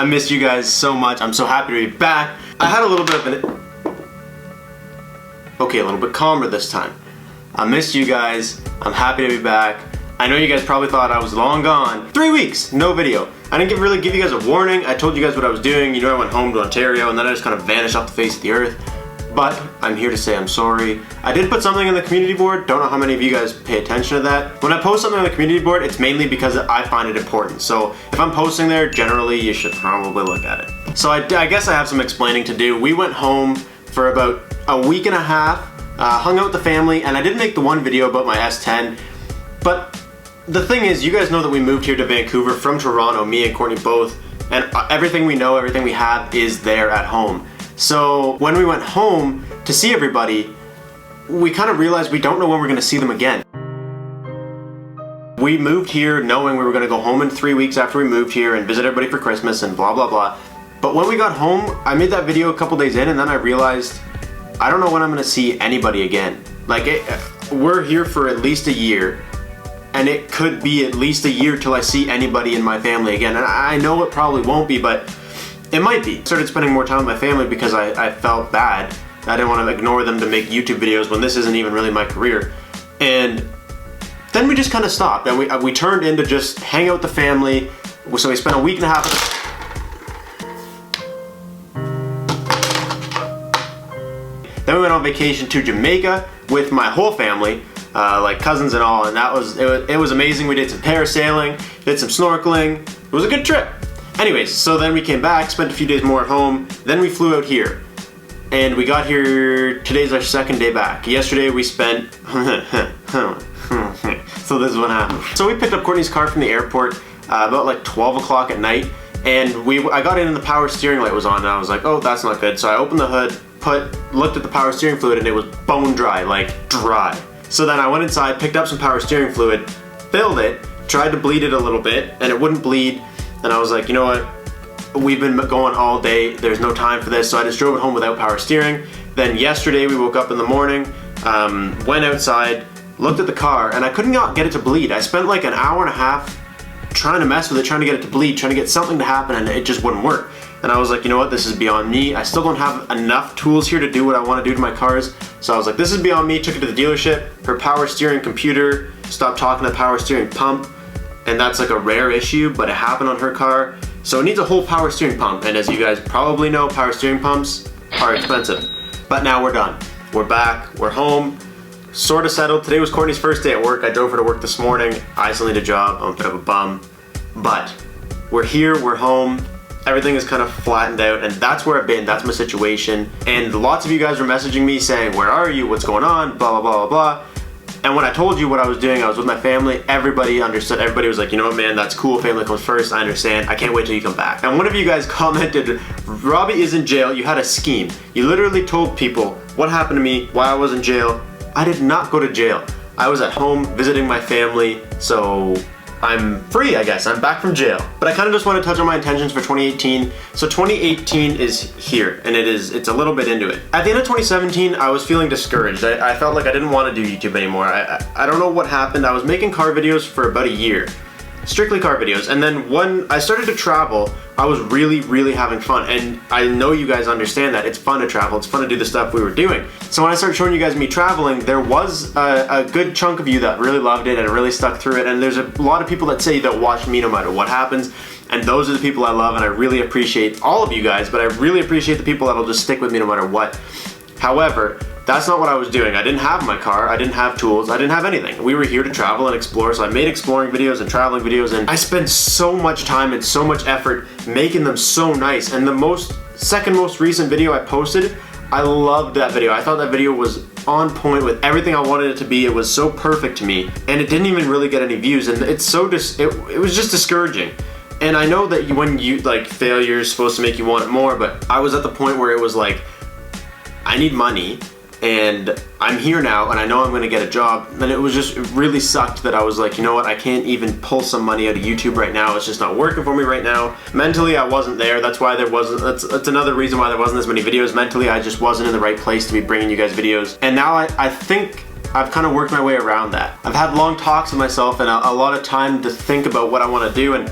I missed you guys so much. I'm so happy to be back. I had a little bit of a little bit calmer this time. I missed you guys. I'm happy to be back. I know you guys probably thought I was long gone. 3 weeks, no video. I didn't really give you guys a warning. I told you guys what I was doing. You know, I went home to Ontario and then I just kind of vanished off the face of the earth. But I'm here to say I'm sorry. I did put something on the community board. Don't know how many of you guys pay attention to that. When I post something on the community board, it's mainly because I find it important. So if I'm posting there, generally you should probably look at it. So I guess I have some explaining to do. We went home for about a week and a half, hung out with the family, and I did make the one video about my S10. But the thing is, you guys know that we moved here to Vancouver from Toronto, me and Courtney both, and everything we know, everything we have is there at home. So when we went home to see everybody, we kind of realized we don't know when we're gonna see them again. We moved here knowing we were gonna go home in 3 weeks after we moved here and visit everybody for Christmas and blah, blah, blah. But when we got home, I made that video a couple days in and then I realized, I don't know when I'm gonna see anybody again. Like, we're here for at least a year, and it could be at least a year till I see anybody in my family again. And I know it probably won't be, but it might be. Started spending more time with my family because I felt bad. I didn't want to ignore them to make YouTube videos when this isn't even really my career. And then we just kind of stopped and we turned into just hang out with the family. So we spent a week and a half. Then we went on vacation to Jamaica with my whole family, like cousins and all, and it was amazing. We did some parasailing, did some snorkeling. It was a good trip. Anyways, so then we came back, spent a few days more at home, then we flew out here. And we got here, today's our second day back. Yesterday we spent, so this is what happened. So we picked up Courtney's car from the airport about like 12 o'clock at night, and I got in and the power steering light was on, and I was like, oh, that's not good. So I opened the hood, looked at the power steering fluid, and it was bone dry, like dry. So then I went inside, picked up some power steering fluid, filled it, tried to bleed it a little bit, and it wouldn't bleed. And I was like, you know what, we've been going all day, there's no time for this, so I just drove it home without power steering. Then yesterday we woke up in the morning, went outside, looked at the car, and I couldn't get it to bleed. I spent like an hour and a half trying to mess with it, trying to get it to bleed, trying to get something to happen, and it just wouldn't work. And I was like, you know what, this is beyond me. I still don't have enough tools here to do what I want to do to my cars. So I was like, this is beyond me. Took it to the dealership. Her power steering computer stopped talking to the power steering pump. And that's like a rare issue, but it happened on her car. So it needs a whole power steering pump. And as you guys probably know, power steering pumps are expensive. But now we're done. We're back, we're home, sort of settled. Today was Courtney's first day at work. I drove her to work this morning. I still need a job, I'm a bit of a bum. But we're here, we're home. Everything is kind of flattened out, and that's where I've been, that's my situation. And lots of you guys were messaging me saying, where are you, what's going on, blah, blah, blah, blah. And when I told you what I was doing, I was with my family, everybody understood. Everybody was like, you know what, man, that's cool, family comes first, I understand, I can't wait till you come back. And one of you guys commented, Robbie is in jail, you had a scheme. You literally told people what happened to me, why I was in jail. I did not go to jail. I was at home visiting my family, so I'm free, I guess. I'm back from jail. But I kind of just want to touch on my intentions for 2018. So 2018 is here, and it's a little bit into it. At the end of 2017, I was feeling discouraged. I felt like I didn't want to do YouTube anymore. I don't know what happened. I was making car videos for about a year. Strictly car videos. And then when I started to travel, I was really, really having fun. And I know you guys understand that. It's fun to travel. It's fun to do the stuff we were doing. So when I started showing you guys me traveling, there was a good chunk of you that really loved it and really stuck through it. And there's a lot of people that say that watch me no matter what happens. And those are the people I love, and I really appreciate all of you guys, but I really appreciate the people that'll just stick with me no matter what. However, that's not what I was doing. I didn't have my car, I didn't have tools, I didn't have anything. We were here to travel and explore, so I made exploring videos and traveling videos, and I spent so much time and so much effort making them so nice. And the second most recent video I posted, I loved that video. I thought that video was on point with everything I wanted it to be. It was so perfect to me, and it didn't even really get any views, and it was just discouraging. And I know that when you failure is supposed to make you want it more, but I was at the point where it was like, I need money, and I'm here now, and I know I'm gonna get a job. And it really sucked that I was like, you know what, I can't even pull some money out of YouTube right now. It's just not working for me right now. Mentally, I wasn't there. That's why that's another reason why there wasn't as many videos. Mentally, I just wasn't in the right place to be bringing you guys videos. And now I think I've kind of worked my way around that. I've had long talks with myself and a lot of time to think about what I want to do, and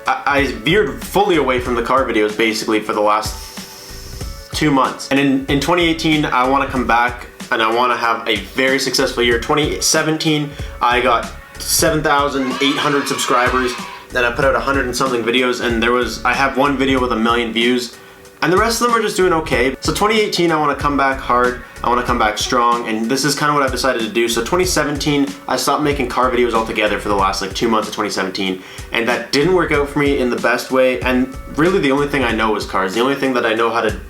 I veered fully away from the car videos basically for the last 2 months. And in 2018, I want to come back and I want to have a very successful year. 2017, I got 7,800 subscribers. Then I put out 100 and something videos, and I have one video with 1 million views, and the rest of them are just doing okay. So 2018, I want to come back hard, I want to come back strong, and this is kind of what I've decided to do. So 2017, I stopped making car videos altogether for the last like 2 months of 2017, and that didn't work out for me in the best way. And really the only thing I know is cars. The only thing that I know how to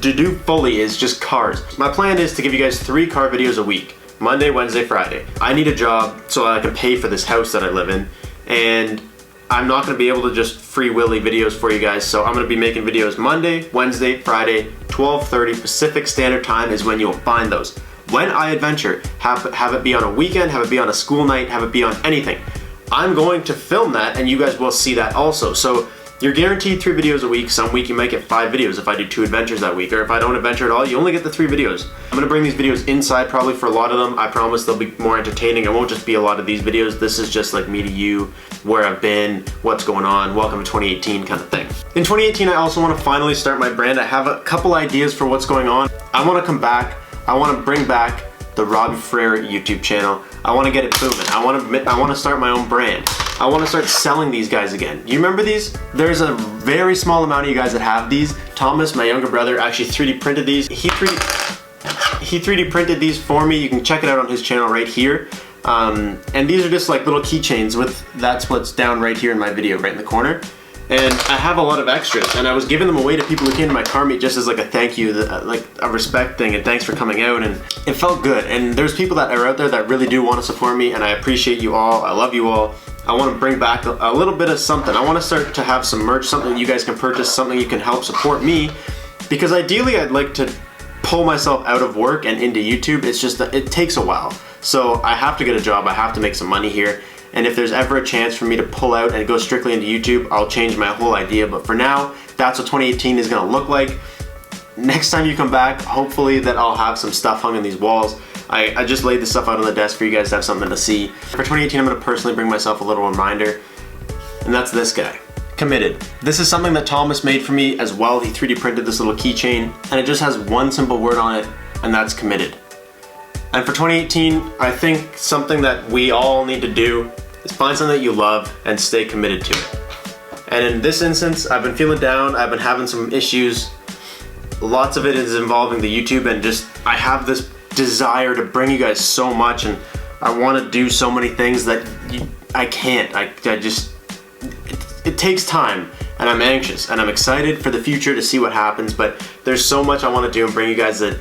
do fully is just cars. My plan is to give you guys 3 car videos a week, Monday, Wednesday, Friday. I need a job so I can pay for this house that I live in, and I'm not going to be able to just free willy videos for you guys, so I'm going to be making videos Monday, Wednesday, Friday, 12:30 Pacific Standard Time is when you'll find those. When I adventure, have it be on a weekend, have it be on a school night, have it be on anything, I'm going to film that and you guys will see that also. So you're guaranteed 3 videos a week. Some week you might get 5 videos if I do 2 adventures that week, or if I don't adventure at all, you only get the 3 videos. I'm gonna bring these videos inside probably for a lot of them. I promise they'll be more entertaining. It won't just be a lot of these videos. This is just like me to you, where I've been, what's going on, welcome to 2018 kind of thing. In 2018, I also want to finally start my brand. I have a couple ideas for what's going on. I want to come back. I want to bring back the Robbie Ferreira YouTube channel. I want to get it booming. I want to start my own brand. I want to start selling these guys again. You remember these? There's a very small amount of you guys that have these. Thomas, my younger brother, actually 3D printed these. He 3D printed these for me. You can check it out on his channel right here. And these are just like little keychains that's what's down right here in my video, right in the corner. And I have a lot of extras, and I was giving them away to people who came to my car meet just as like a thank you, like a respect thing, and thanks for coming out, and it felt good. And there's people that are out there that really do want to support me, and I appreciate you all. I love you all. I want to bring back a little bit of something. I want to start to have some merch, something you guys can purchase, something you can help support me, because ideally I'd like to pull myself out of work and into YouTube. It's just that it takes a while. So I have to get a job, I have to make some money here. And if there's ever a chance for me to pull out and go strictly into YouTube, I'll change my whole idea. But for now, that's what 2018 is gonna look like. Next time you come back, hopefully that I'll have some stuff hung on these walls. I just laid this stuff out on the desk for you guys to have something to see. For 2018, I'm gonna personally bring myself a little reminder, and that's this guy. Committed. This is something that Thomas made for me as well. He 3D printed this little keychain, and it just has one simple word on it, and that's committed. And for 2018, I think something that we all need to do is find something that you love and stay committed to it. And in this instance, I've been feeling down, I've been having some issues. Lots of it is involving the YouTube, and just I have this desire to bring you guys so much, and I want to do so many things that I can't. It takes time, and I'm anxious, and I'm excited for the future to see what happens, but there's so much I want to do and bring you guys that,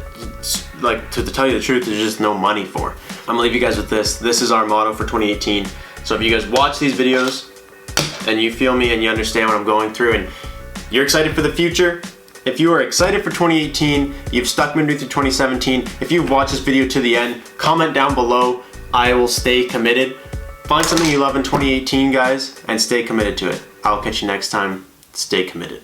like, to tell you the truth, there's just no money for. I'm gonna leave you guys with this. This is our motto for 2018. So if you guys watch these videos and you feel me and you understand what I'm going through and you're excited for the future, if you are excited for 2018, you've stuck with me through 2017, if you've watched this video to the end, comment down below. I will stay committed. Find something you love in 2018, guys, and stay committed to it. I'll catch you next time. Stay committed.